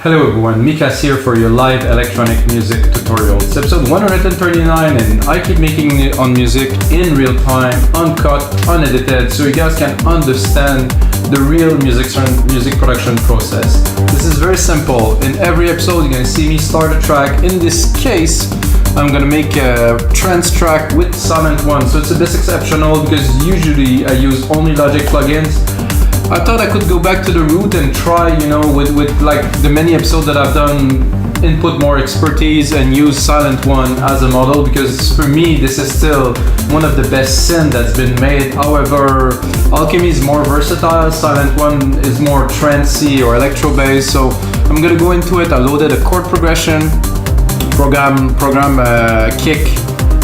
Hello everyone, Mikas here for your live electronic music tutorial. It's episode 139 and I keep making on music in real time, uncut, unedited, so you guys can understand the real music production process. This is very simple. In every episode you're going to see me start a track. In this case, I'm going to make a trance track with Sylenth1, so it's a bit exceptional because usually I use only Logic plugins. I thought I could go back to the root and try, with like the many episodes that I've done, input more expertise and use Sylenth1 as a model, because for me this is still one of the best synth that's been made. However, Alchemy is more versatile, Sylenth1 is more trancey or electro based, so I'm gonna go into it. I loaded a chord progression, program kick,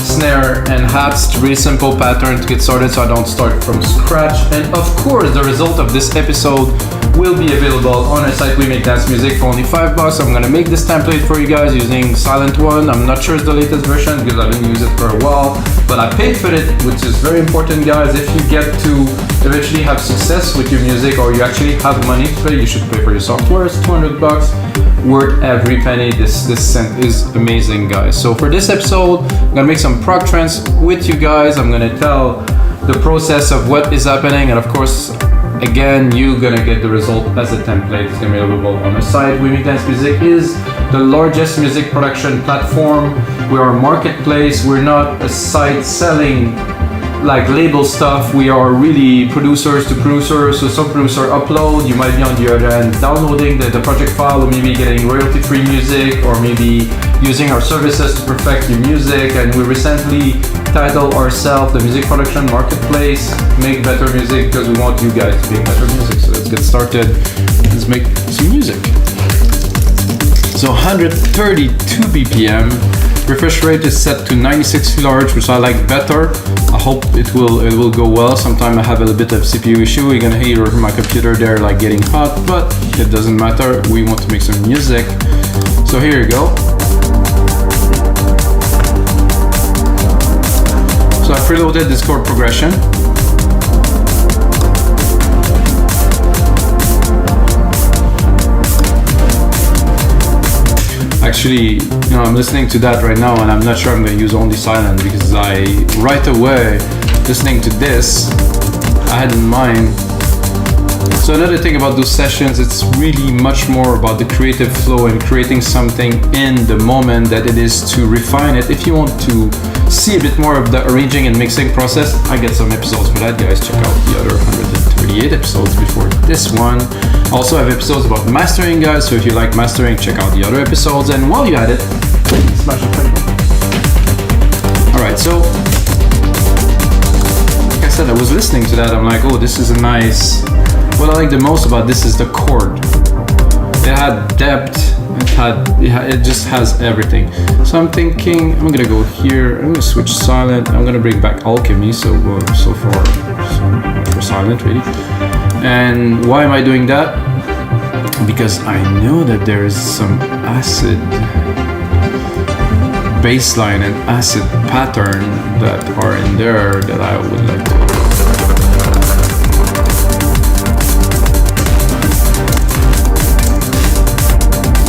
snare and hats, really simple pattern to get started so I don't start from scratch. And of course the result of this episode will be available on our site. We make dance music for only $5. I'm gonna make this template for you guys using Sylenth1. I'm not sure it's the latest version because I didn't use it for a while, but I paid for it, which is very important, guys. If you get to eventually have success with your music, or you actually have money to pay, you should pay for your software. It's $200. Worth every penny. This synth is amazing, guys. So for this episode, I'm gonna make some prog trance with you guys. I'm gonna tell the process of what is happening, and of course, again, you're gonna get the result as a template. It's gonna be available on the site. We Make Dance Music is the largest music production platform. We are a marketplace. We're not a site selling like label stuff. We are really producers to producers. So some producer upload, you might be on the other end downloading the project file, or maybe getting royalty-free music, or maybe using our services to perfect your music. And we recently titled ourselves the Music Production Marketplace. Make better music because we want you guys to make better music. So let's get started. Let's make some music. So 132 BPM. Refresh rate is set to 96 kHz, which I like better. I hope it will go well. Sometimes I have a little bit of CPU issue. You're gonna hear my computer there like getting hot, but it doesn't matter. We want to make some music. So here you go. So I preloaded this chord progression. Actually, I'm listening to that right now and I'm not sure I'm going to use only Sylenth, because right away, listening to this, I had in mind. So another thing about those sessions, it's really much more about the creative flow and creating something in the moment that it is to refine it. If you want to see a bit more of the arranging and mixing process, I get some episodes for that, guys. Check out the other 138 episodes before this one. Also have episodes about mastering, guys, so if you like mastering, check out the other episodes. And while you're at it, smash the play button. Alright, so like I said, I was listening to that, I'm like, oh, this is a nice. What I like the most about this is the chord. It had depth, it just has everything. So I'm thinking, I'm gonna go here, I'm gonna switch Sylenth, I'm gonna bring back Alchemy, so far for Sylenth, really. And why am I doing that? Because I know that there is some acid bassline and acid pattern that are in there that I would like to.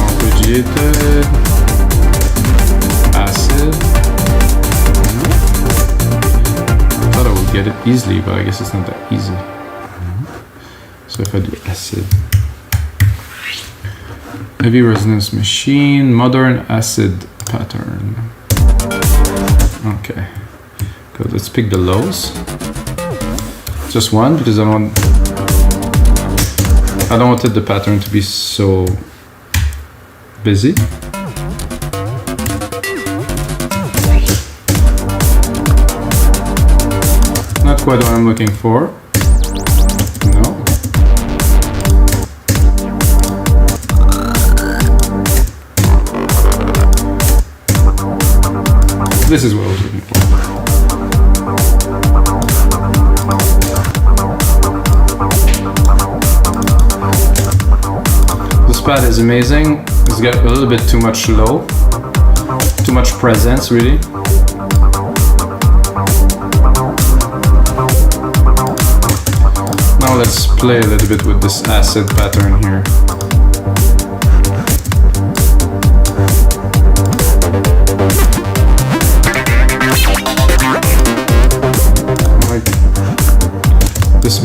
Arpeggiated acid. I thought I would get it easily, but I guess it's not that easy. So if I do acid, heavy resonance machine, modern acid pattern. Okay, good. Let's pick the lows. Just one, because I don't wanted the pattern to be so busy. Not quite what I'm looking for. This is what I was looking for. This pad is amazing. It's got a little bit too much low, too much presence, really. Now let's play a little bit with this acid pattern here.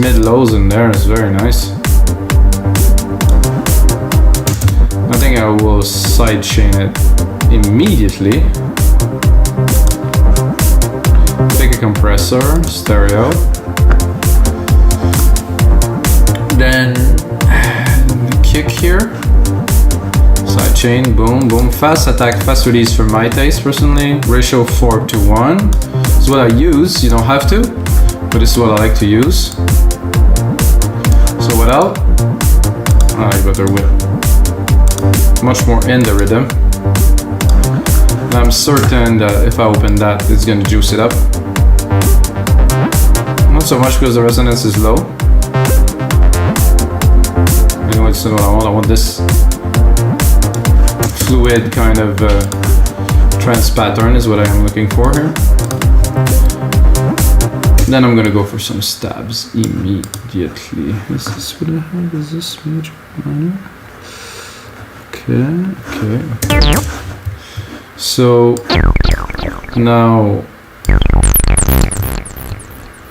mid-lows in there, it's very nice. I think I will sidechain it immediately. Take a compressor, stereo. Then the kick here. Sidechain, boom, boom. Fast attack, fast release for my taste personally. Ratio 4:1. This is what I use, you don't have to, but this is what I like to use. So without, I better with much more in the rhythm. And I'm certain that if I open that, it's gonna juice it up. Not so much because the resonance is low. You know, it's not what I want. I want this fluid kind of trance pattern is what I am looking for here. Then I'm gonna go for some stabs immediately. Is this what I have? Is this major, minor? Okay. So now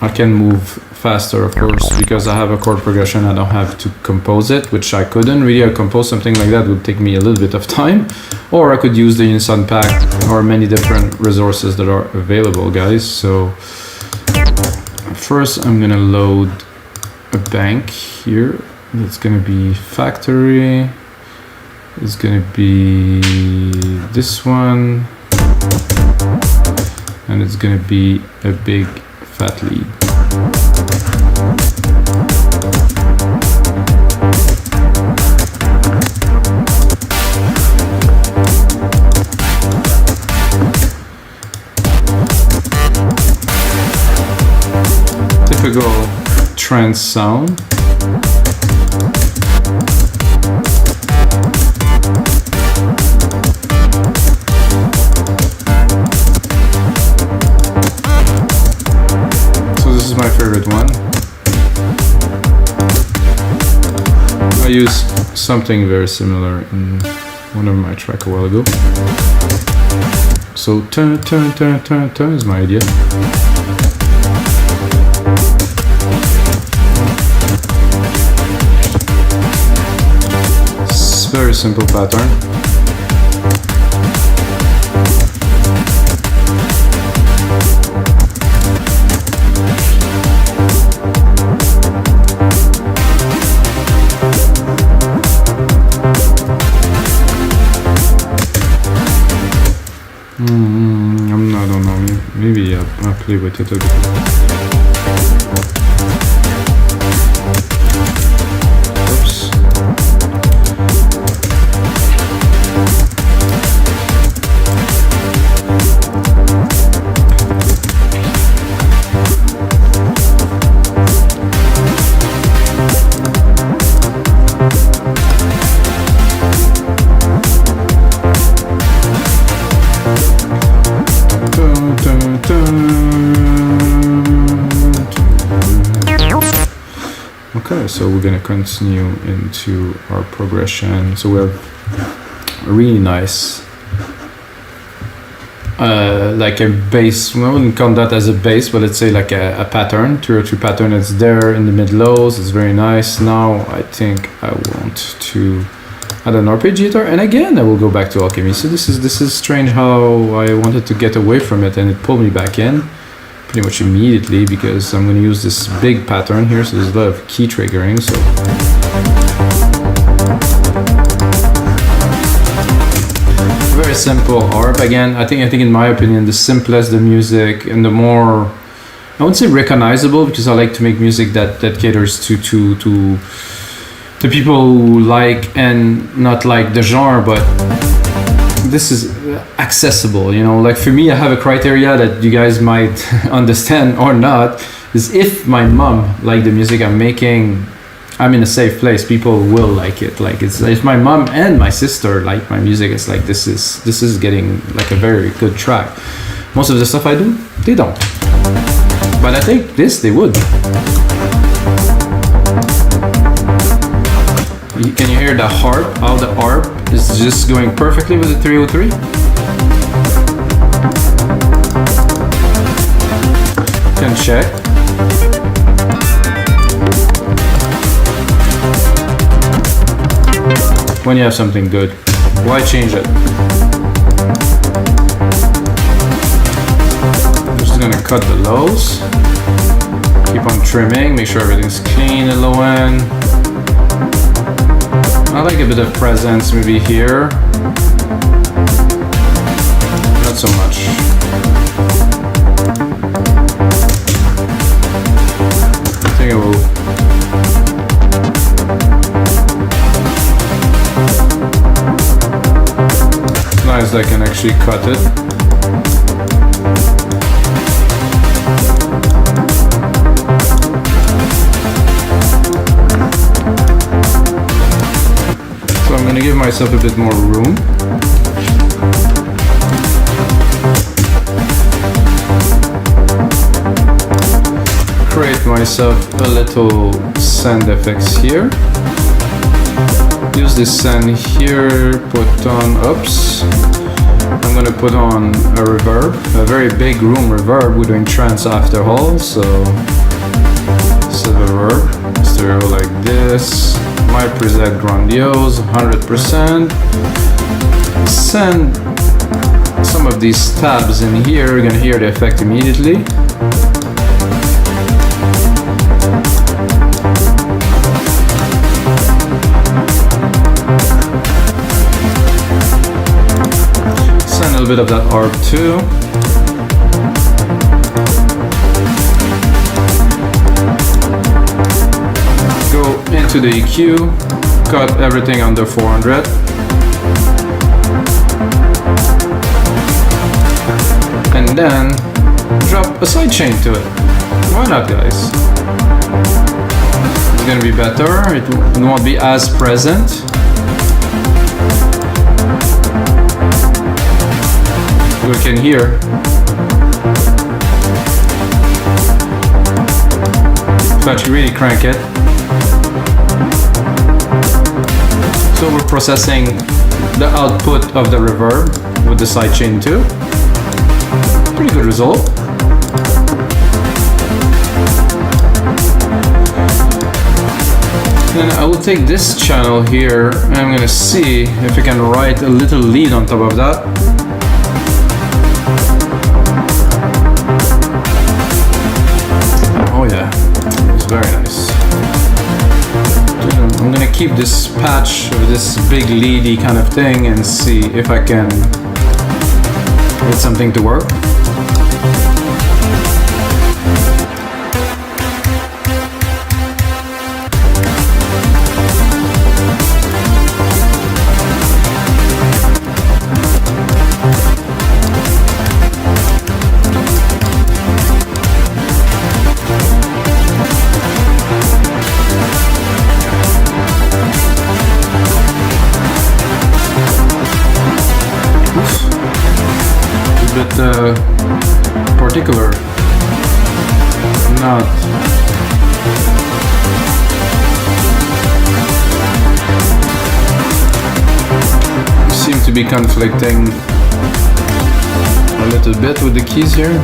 I can move faster, of course, because I have a chord progression. I don't have to compose it, which I couldn't really. I compose something like that would take me a little bit of time, or I could use the Unison pack or many different resources that are available, guys. So first I'm gonna load a bank here. It's gonna be factory. It's gonna be this one, and it's gonna be a big fat lead. Typical trance sound. My favorite one. I used something very similar in one of my tracks a while ago. So turn is my idea. It's a very simple pattern. I don't know, maybe I'll play with it a bit. Oops. Okay, so we're gonna continue into our progression. So we have a really nice, like a bass. We wouldn't count that as a bass, but let's say like a pattern, 2 or 3 pattern. It's there in the mid lows. It's very nice. Now I think I want to add an arpeggiator, and again I will go back to alchemy. So this is strange how I wanted to get away from it, and it pulled me back in pretty much immediately because I'm going to use this big pattern here. So there's a lot of key triggering. So very simple harp. Again, I think in my opinion, the simplest the music and the more, I wouldn't say recognizable, because I like to make music that caters to people who like and not like the genre, but this is accessible, you know. Like for me, I have a criteria that you guys might understand or not, is if my mom liked the music I'm making, I'm in a safe place, people will like it. Like it's, if my mom and my sister like my music, it's like this is getting like a very good track. Most of the stuff I do, they don't, but I think this they would. Can you hear the harp? How the harp is just going perfectly with the 303. Can check. when you have something good. Why change it? I'm just gonna cut the lows. Keep on trimming, make sure everything's clean at low end. I like a bit of presence maybe here. Not so much. I think I will. It's nice that I can actually cut it. So I'm going to give myself a bit more room. Create myself a little sand effects here. Use this sand here, put on, oops. I'm going to put on a reverb, a very big room reverb. We're doing trance after all, so reverb, stereo like this. My preset grandiose, 100%. Send some of these tabs in here, you're gonna hear the effect immediately. Send a little bit of that arp too. Into the EQ, cut everything under 400. And then drop a sidechain to it. Why not, guys? It's gonna be better, it won't be as present. We can hear. If you really crank it. So we're processing the output of the reverb with the sidechain too. Pretty good result. Then I will take this channel here and I'm gonna see if I can write a little lead on top of that. Oh yeah, it's very nice. I'm gonna keep this patch of this big leady kind of thing and see if I can get something to work. Particular, not seem to be conflicting a little bit with the keys here.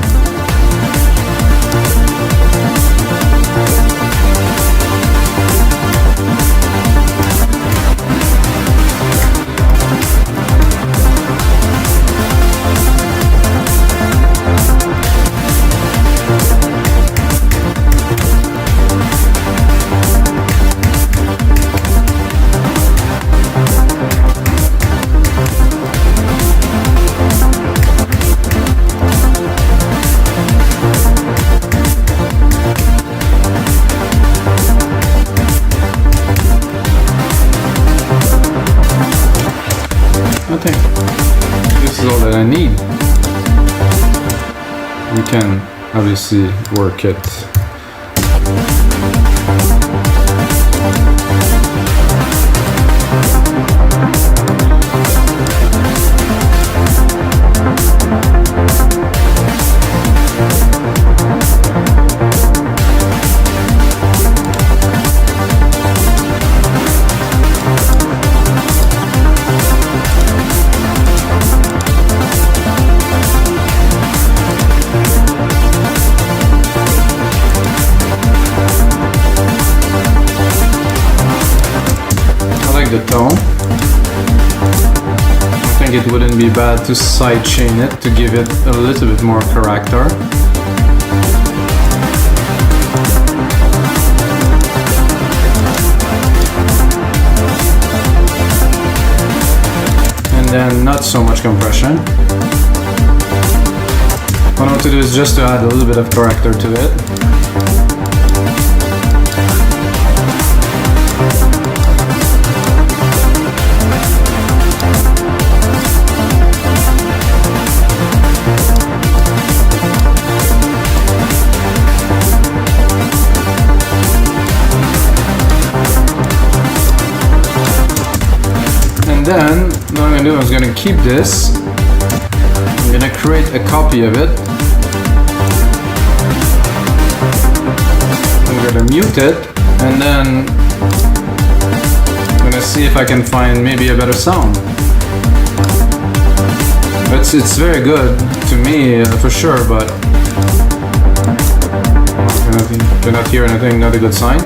This is all that I need. We can obviously work it. think it wouldn't be bad to sidechain it to give it a little bit more character. And then not so much compression. What I want to do is just to add a little bit of character to it. Then, what I'm going to do is going to keep this. I'm going to create a copy of it. I'm going to mute it, and then I'm going to see if I can find maybe a better sound. It's very good to me, for sure, but I cannot hear anything, not a good sign.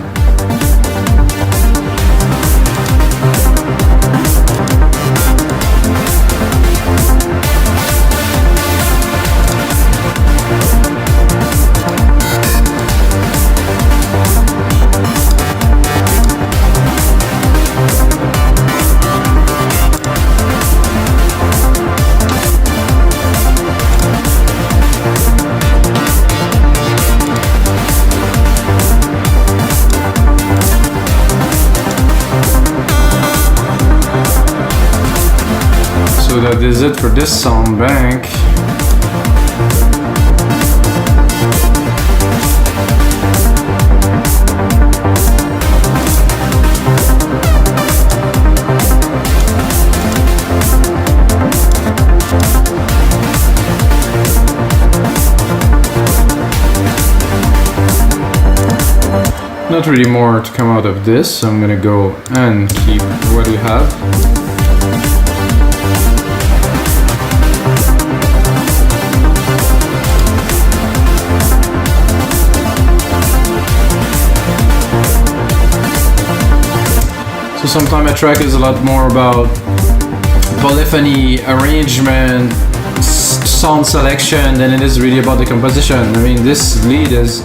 So that is it for this sound bank. Not really more to come out of this, so I'm gonna go and keep what we have. So sometimes a track is a lot more about polyphony, arrangement, sound selection than it is really about the composition. I mean, this lead is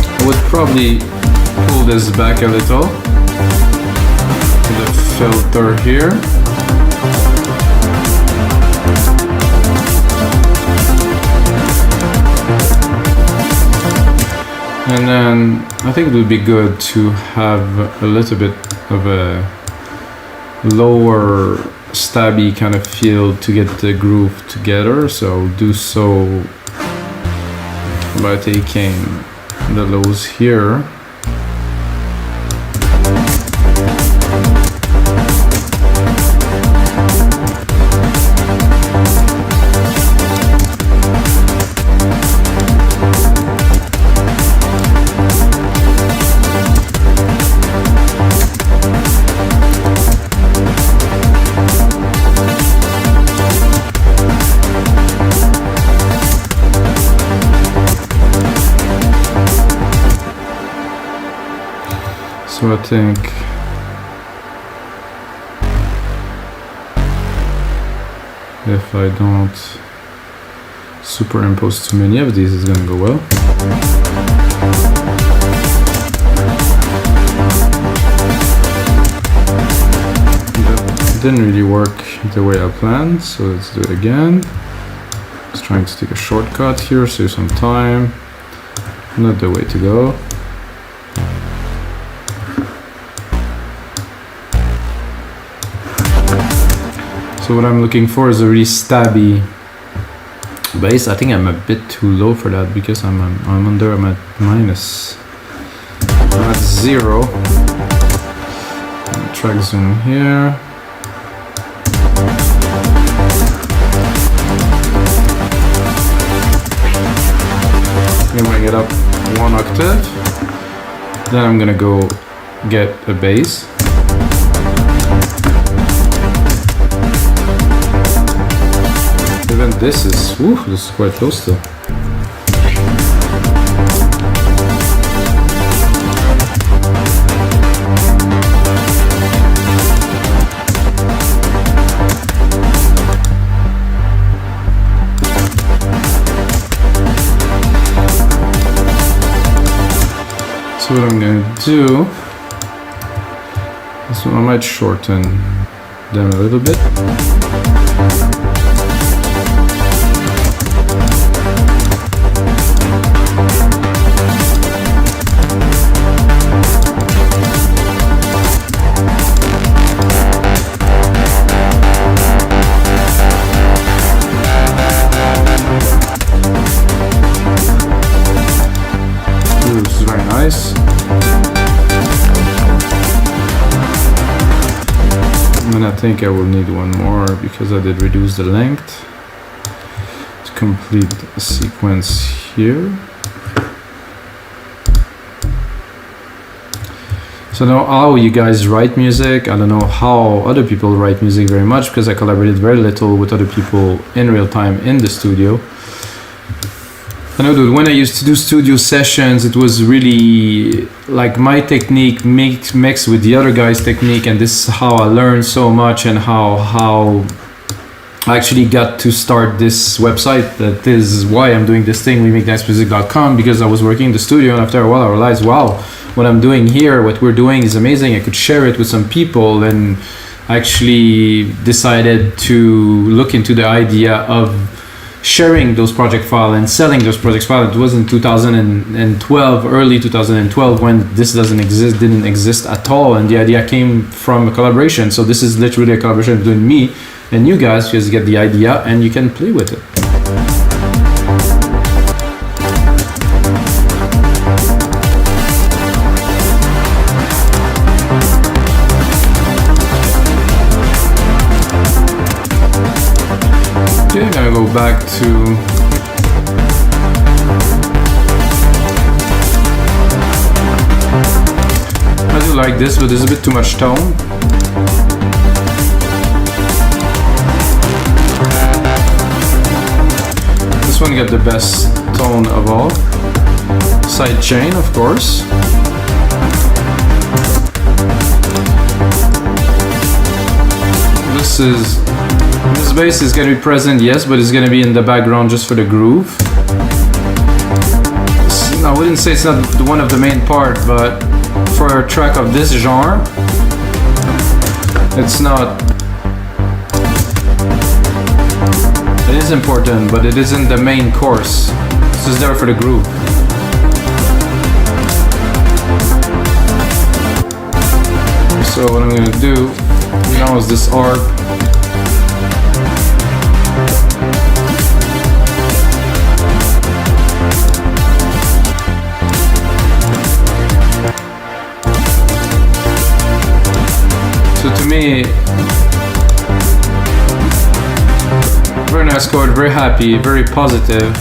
I would probably pull this back a little. The filter here. And then I think it would be good to have a little bit of a lower stabby kind of feel to get the groove together. So I'll do so by taking the lows here. So I think if I don't superimpose too many of these, it's gonna go well. That didn't really work the way I planned, so let's do it again. Just trying to take a shortcut here, save some time. Not the way to go. So what I'm looking for is a really stabby bass. I think I'm a bit too low for that because I'm at minus. I'm at 0. Track zoom here. I'm gonna bring it up 1 octave. Then I'm gonna go get a bass. Even this is quite close still. what I'm going to do. So I might shorten them a little bit. Ooh, this is very nice. And I think I will need one more because I did reduce the length to complete the sequence here. So now how you guys write music, I don't know how other people write music very much because I collaborated very little with other people in real time in the studio. I know that when I used to do studio sessions, it was really like my technique mixed with the other guy's technique, and this is how I learned so much and how I actually got to start this website. That is why I'm doing this thing, WeMakeNiceMusic.com, because I was working in the studio, and after a while I realized, wow, what I'm doing here, what we're doing is amazing. I could share it with some people, and I actually decided to look into the idea of sharing those project files and selling those project files. It was in 2012, early 2012, when this didn't exist at all, and the idea came from a collaboration. So this is literally a collaboration between me and you guys. You just get the idea and you can play with it. Okay, I'm gonna go back to I do like this, but there's a bit too much tone. This one got the best tone of all. Sidechain, of course. This bass is going to be present, yes, but it's going to be in the background just for the groove. I wouldn't say it's not one of the main part, but for a track of this genre, it's not. It is important, but it isn't the main course. This is there for the groove. So what I'm going to do now is this arp. So to me, very nice chord, very happy, very positive.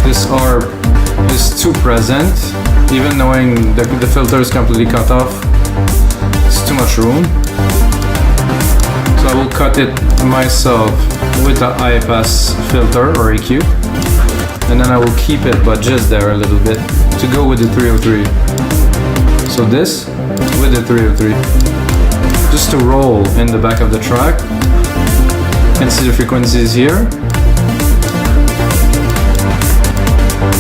This arp is too present, even knowing that the filter is completely cut off. It's too much room. So I will cut it myself with the high pass filter or EQ. And then I will keep it, but just there a little bit, to go with the 303. So this with the 303, just to roll in the back of the track. You can see the frequencies here.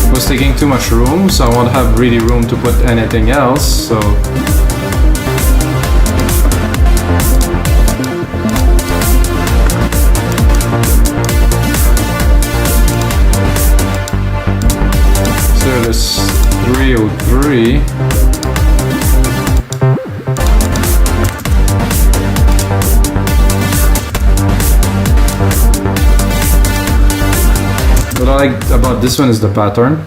It was taking too much room, so I won't have really room to put anything else. So this 303. What I like about this one is the pattern.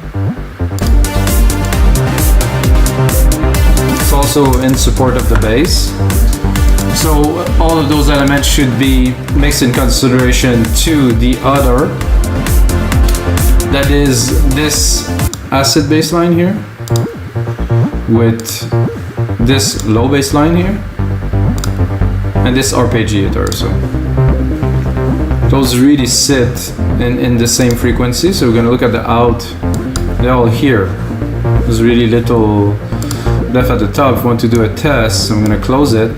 It's also in support of the bass. So all of those elements should be mixed in consideration to the other. That is this acid bass line here with this low bass line here and this arpeggiator. So those really sit in the same frequency. So we're gonna look at the out. They're all here. There's really little left at the top. If we want to do a test, I'm gonna close it.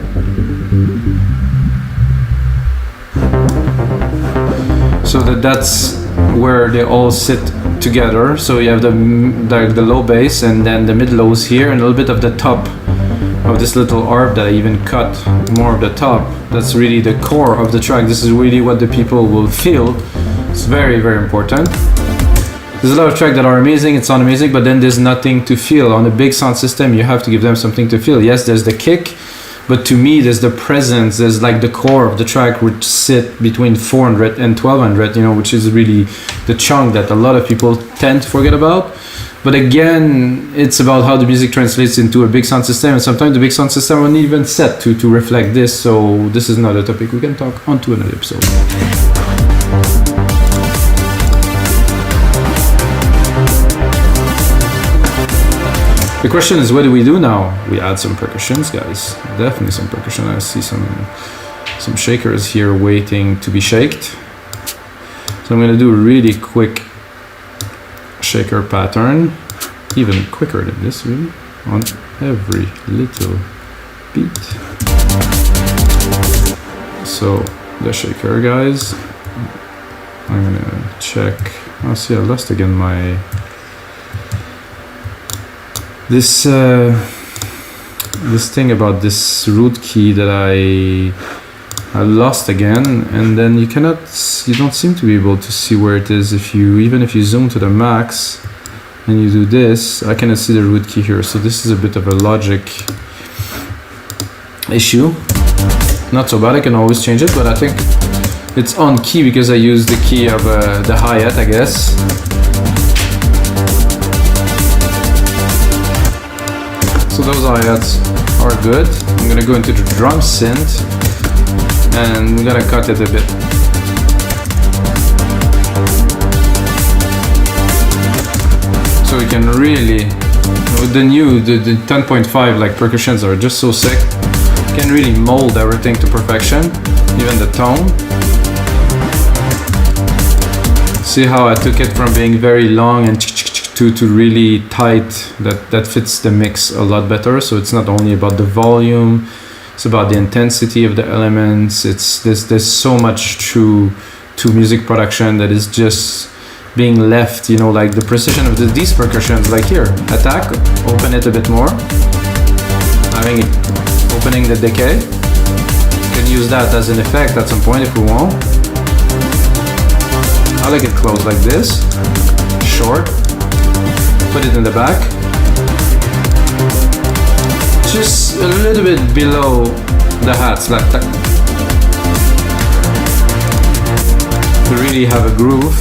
So that's where they all sit together. So you have the low bass and then the mid lows here, and a little bit of the top of this little arp that I even cut more of the top. That's really the core of the track. This is really what the people will feel. It's very, very important. There's a lot of tracks that are amazing, it sounds amazing, but then there's nothing to feel. On a big sound system, you have to give them something to feel. Yes, there's the kick, but to me, there's the presence, there's like the core of the track, which sit between 400 and 1200, you know, which is really the chunk that a lot of people tend to forget about. But again, it's about how the music translates into a big sound system, and sometimes the big sound system won't even set to reflect this, so this is another topic we can talk on to another episode. The question is, what do we do now? We add some percussions, guys. Definitely some percussion. I see some shakers here waiting to be shaked. So I'm gonna do a really quick shaker pattern, even quicker than this, really, on every little beat. So the shaker, guys. I'm gonna check. Oh, see, I lost again my. This thing about this root key that I lost again, and then you don't seem to be able to see where it is even if you zoom to the max and you do this. I cannot see the root key here, so this is a bit of a logic issue. Not so bad, I can always change it, but I think it's on key because I use the key of the hi-hat, I guess. So those hi-hats are good. I'm gonna go into the drum synth and I'm gonna cut it a bit. So we can really, with the 10.5 like percussions are just so sick. You can really mold everything to perfection, even the tone. See how I took it from being very long and to really tight, that fits the mix a lot better. So it's not only about the volume, it's about the intensity of the elements. There's so much to music production that is just being left, you know, like the precision of these percussions, like here, attack, open it a bit more, opening the decay. You can use that as an effect at some point if we want. I like it close like this, short. Put it in the back, just a little bit below the hats, like that, to really have a groove.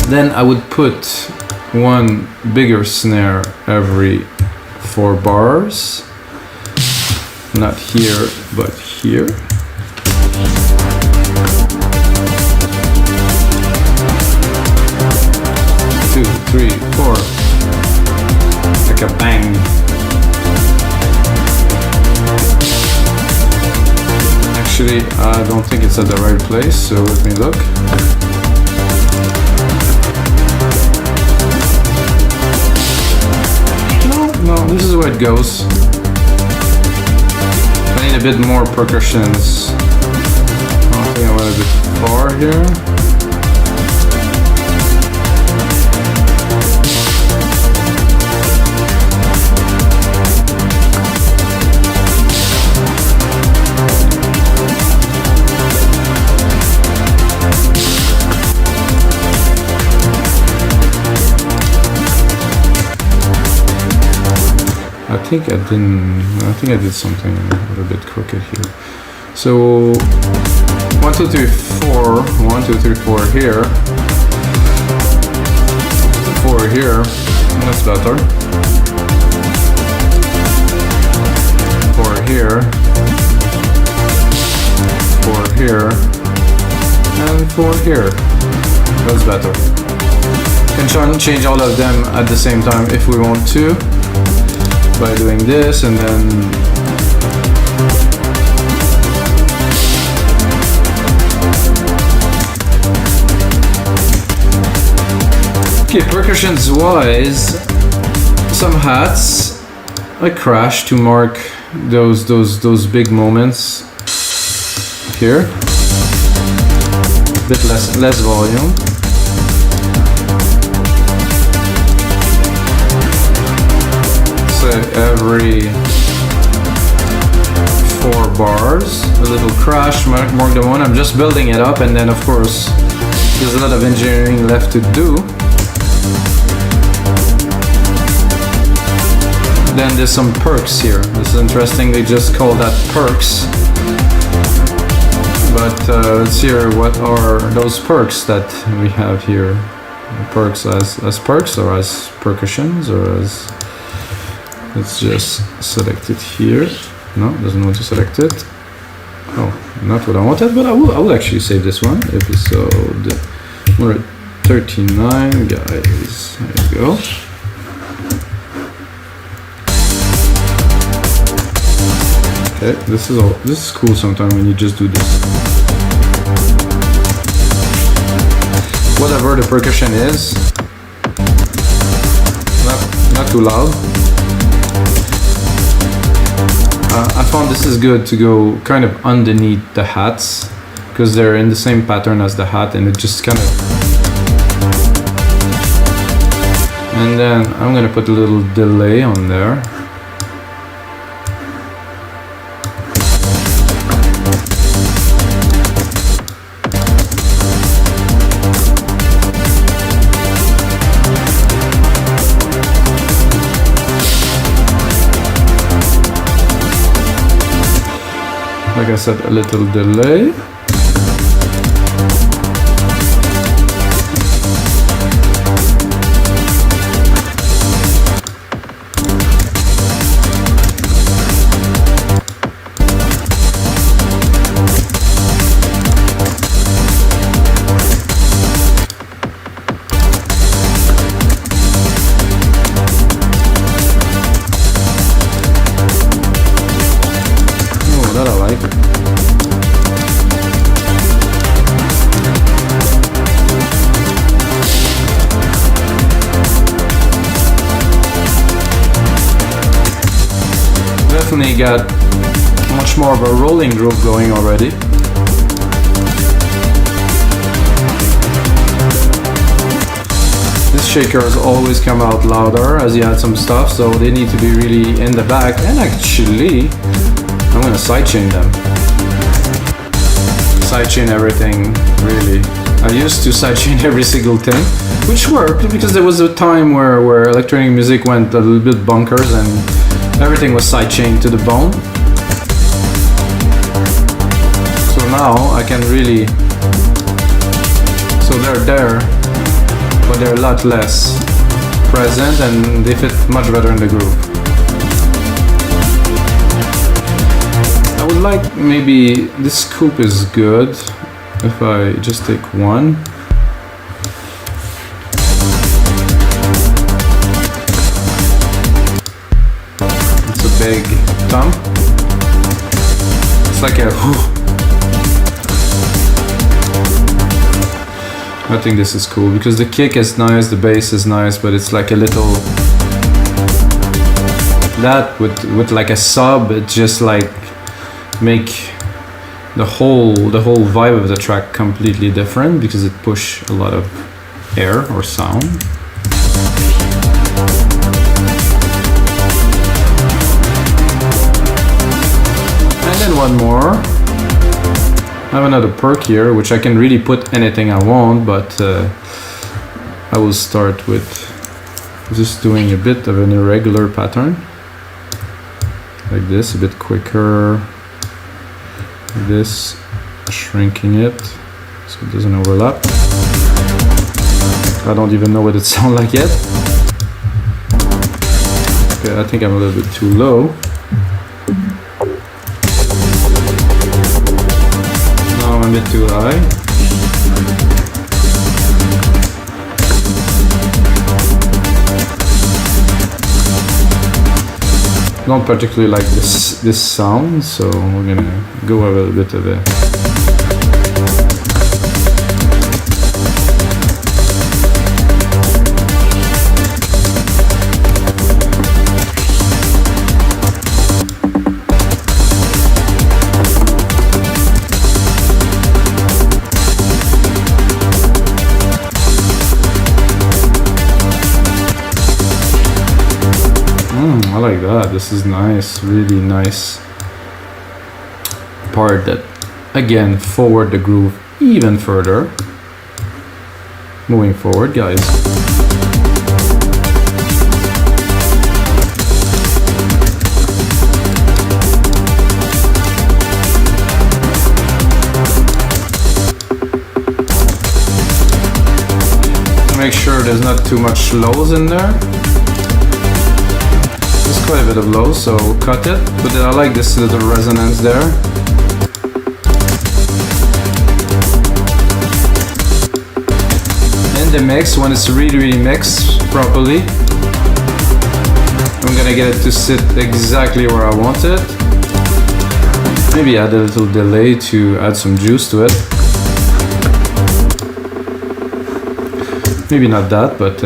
Then I would put one bigger snare every 4 bars, not here but here. 2, 3, 4, like a bang. Actually, I don't think it's at the right place, so let me look. No, this is where it goes. I need a bit more percussions. I think I went a bit far here. I think I did something a little bit crooked here. So 1, 2, 3, 4, 1, 2, 3, 4 here, 4 here, that's better. 4 here, 4 here, and 4 here. That's better. You can change all of them at the same time if we want to, by doing this, and then okay, percussions wise, some hats I crash to mark those big moments here. Bit less volume. every 4 bars. A little crash, mark the one. I'm just building it up, and then of course there's a lot of engineering left to do. Then there's some perks here. This is interesting, they just call that perks. But let's hear what are those perks that we have here. Perks as perks or as percussions or as... Let's just select it here. No, doesn't want to select it. Oh, not what I wanted, but I will actually save this one. Episode 139, guys. There you go. Okay, this is cool sometimes when you just do this. Whatever the percussion is, not too loud. I found this is good to go kind of underneath the hats because they're in the same pattern as the hat, and it just kind of... And then I'm gonna put a little delay on there. Like I said, a little delay. Definitely got much more of a rolling groove going already. This shaker has always come out louder as you add some stuff, so they need to be really in the back. And actually, I'm gonna sidechain them. Sidechain everything, really. I used to sidechain every single thing, which worked because there was a time where electronic music went a little bit bonkers and everything was sidechained to the bone. So now I can really... So they're there, but they're a lot less present and they fit much better in the groove. I would like maybe... This scoop is good if I just take one. Big thumb. It's like a whew. I think this is cool because the kick is nice, the bass is nice, but it's like a little... That with like a sub, it just like make the whole vibe of the track completely different because it push a lot of air or sound. And one more. I have another perk here, which I can really put anything I want, but I will start with just doing a bit of an irregular pattern. Like this, a bit quicker. Like this, shrinking it so it doesn't overlap. I don't even know what it sounds like yet. Okay, I think I'm a little bit too low. A bit too high. Don't particularly like this sound, so we're gonna go a little bit of it. I like that. This is nice, really nice part that again forward the groove even further. Moving forward, guys. Make sure there's not too much lows in there. There's quite a bit of lows, so cut it. But then I like this little resonance there. In the mix, when it's really mixed properly, I'm gonna get it to sit exactly where I want it. Maybe add a little delay to add some juice to it. Maybe not that, but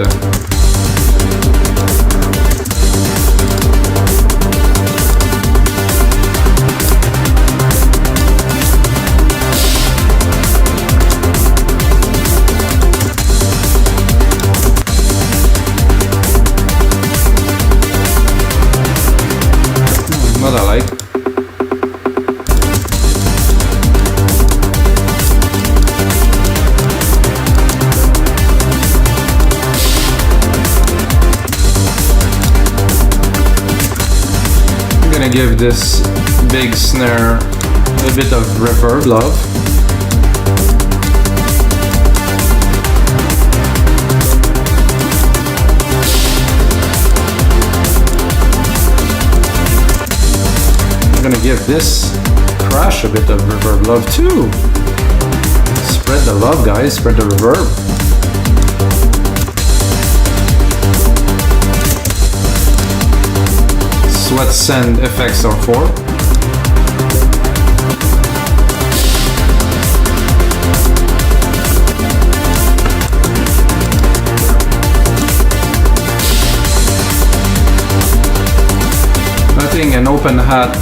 what I like. Give this big snare a bit of reverb love. I'm gonna give this crash a bit of reverb love too. Spread the love, guys, spread the reverb. What send effects are for. I think an open hat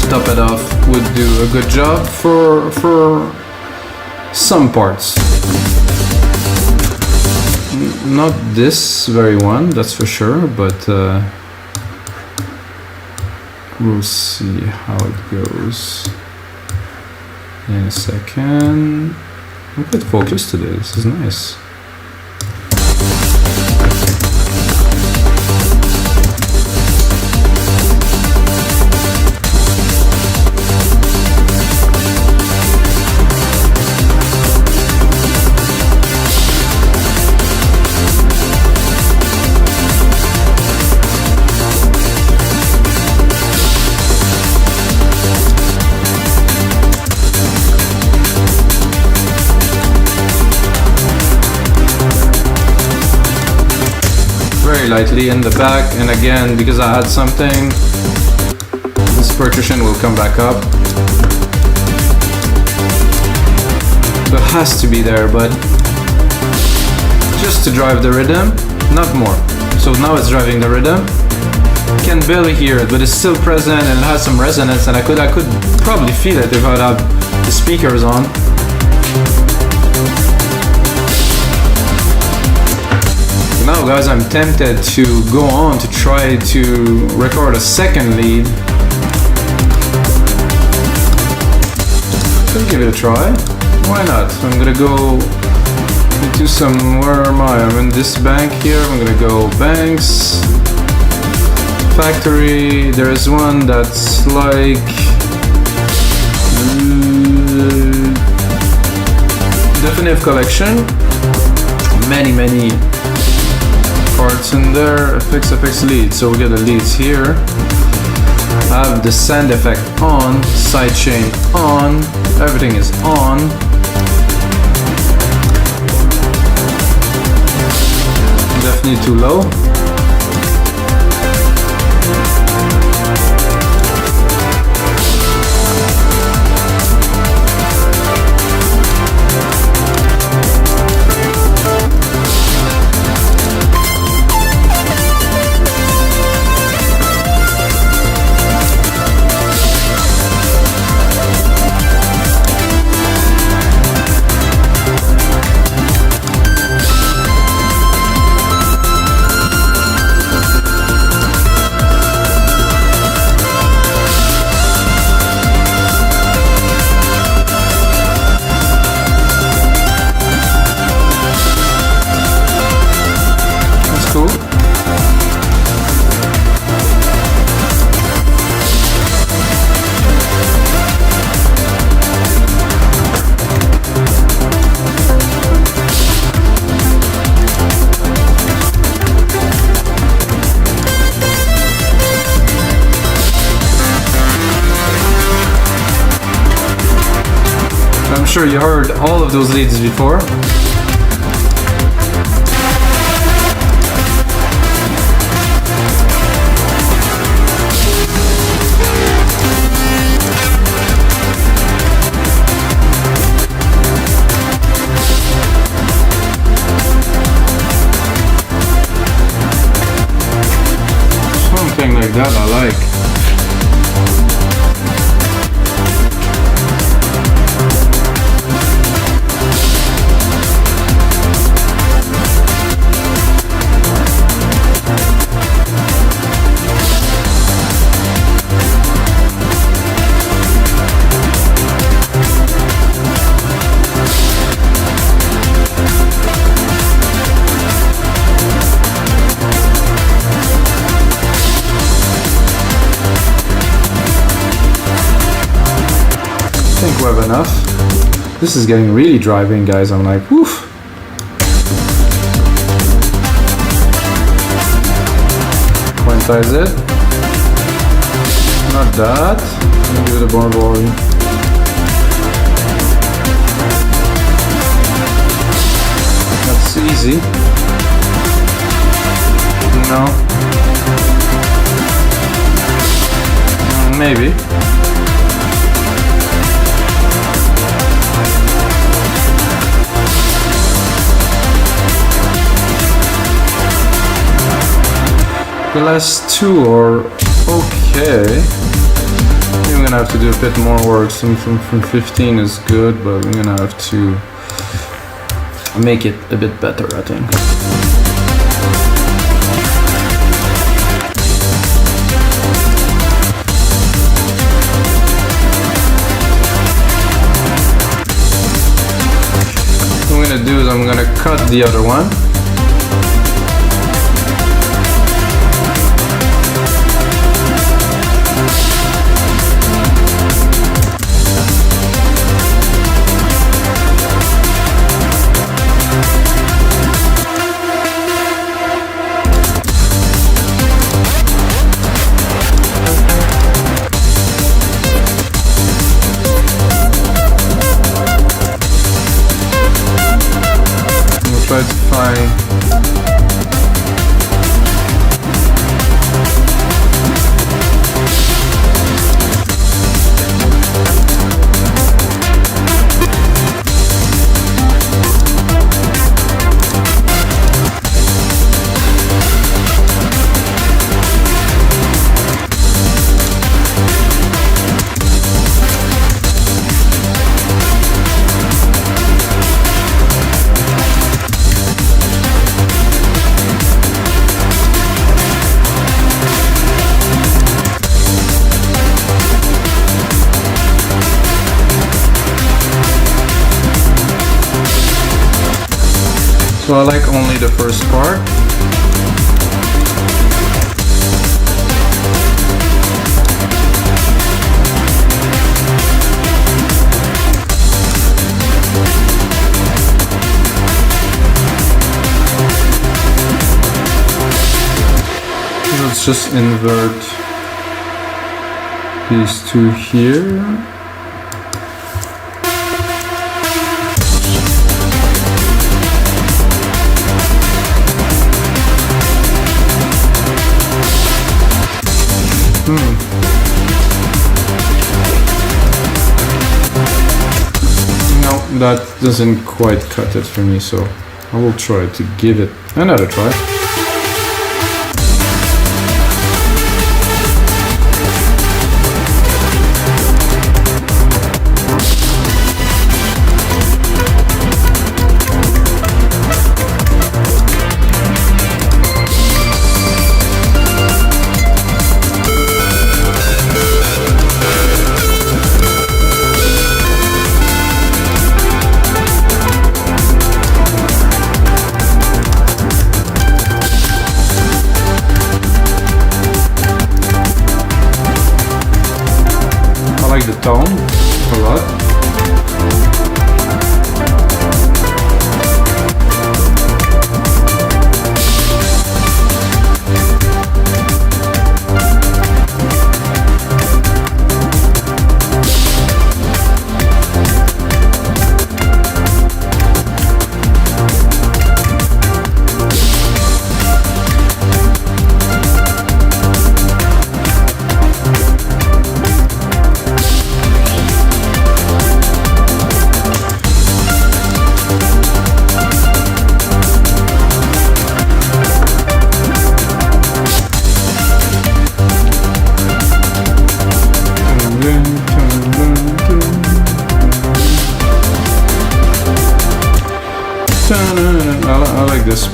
to top it off would do a good job for some parts. Not this very one, that's for sure, but we'll see how it goes in a second. I'm quite focused today, this is nice. Lightly in the back, and again, because I had something, this percussion will come back up. So it has to be there, but just to drive the rhythm, not more. So now it's driving the rhythm. You can barely hear it, but it's still present and it has some resonance, and I could probably feel it if I'd have the speakers on. Now guys, I'm tempted to go on to try to record a second lead. Let's give it a try. Why not? I'm gonna go into some, where am I? I'm in this bank here. I'm gonna go banks, factory. There's one that's like definitive collection. Many parts in there. Effects leads. So we get the leads here. I have the send effect on, sidechain on, everything is on. Definitely too low. sure you heard all of those leads before. Something like that I like. I think we have enough. This is getting really driving, guys. I'm like, woof. Quantize it. Not that. Give it a more volume. That's easy. No. Maybe. The last two are okay. I'm gonna have to do a bit more work. Some from 15 is good, but I'm gonna have to make it a bit better, I think. What I'm gonna do is I'm gonna cut the other one. Try to find so I like only the first part. Let's just invert these two here. No, that doesn't quite cut it for me, so I will try to give it another try. The tone a lot.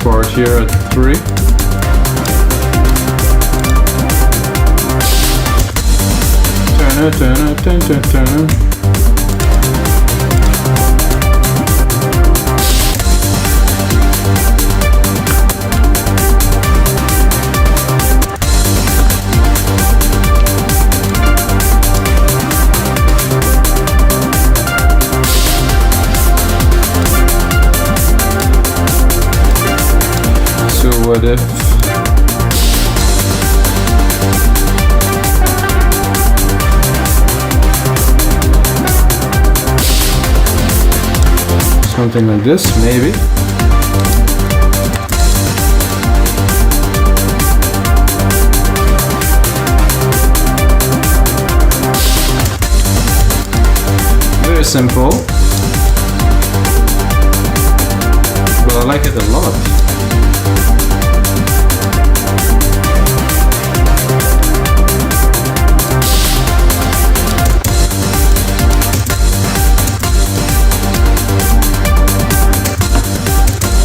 part here at 3. So what if something like this, maybe? Very simple, but I like it a lot.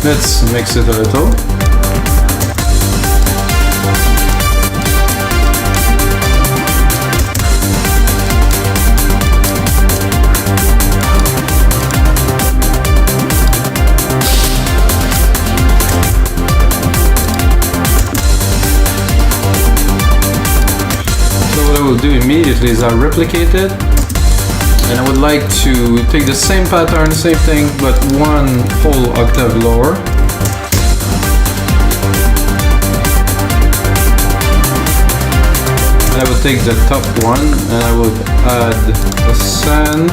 Let's mix it a little. So what I will do immediately is I'll replicate it. And I would like to take the same pattern, same thing, but one whole octave lower. And I would take the top one and I would add a send.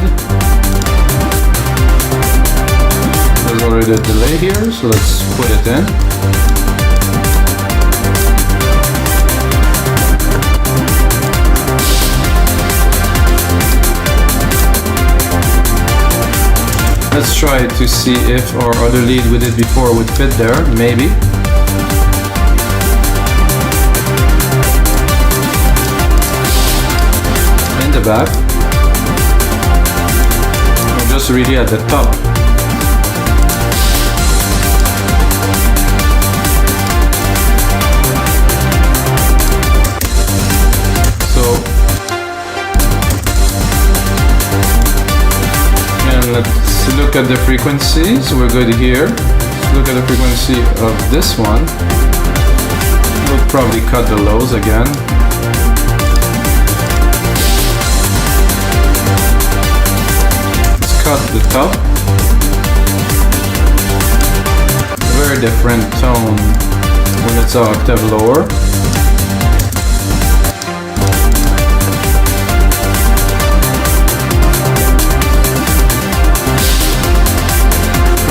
There's already a delay here, so let's put it in. Let's try to see if our other lead we did before would fit there, maybe. In the back. I'm just really at the top. Let's look at the frequencies. We're good here. Let's look at the frequency of this one. We'll probably cut the lows again. Let's cut the top. Very different tone when it's an octave lower.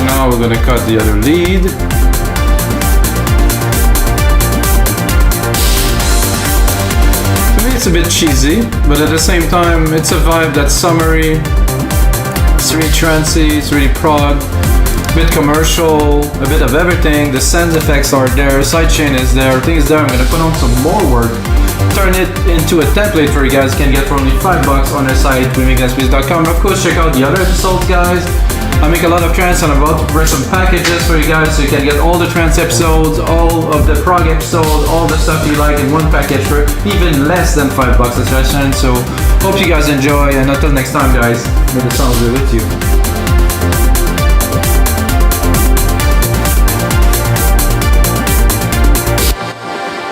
Now we're going to cut the other lead. To me it's a bit cheesy, but at the same time it's a vibe that's summery. It's really trancey, it's really prog, a bit commercial, a bit of everything. The sound effects are there, sidechain is there, things there. I'm going to put on some more work, turn it into a template for you guys. You can get for only $5 on our site, mikasbeats.com. Of course, check out the other episodes, guys. I make a lot of trance and I'm about to bring some packages for you guys so you can get all the trance episodes, all of the prog episodes, all the stuff you like in one package for even less than $5 a session. So hope you guys enjoy, and until next time, guys, may the sound be with you.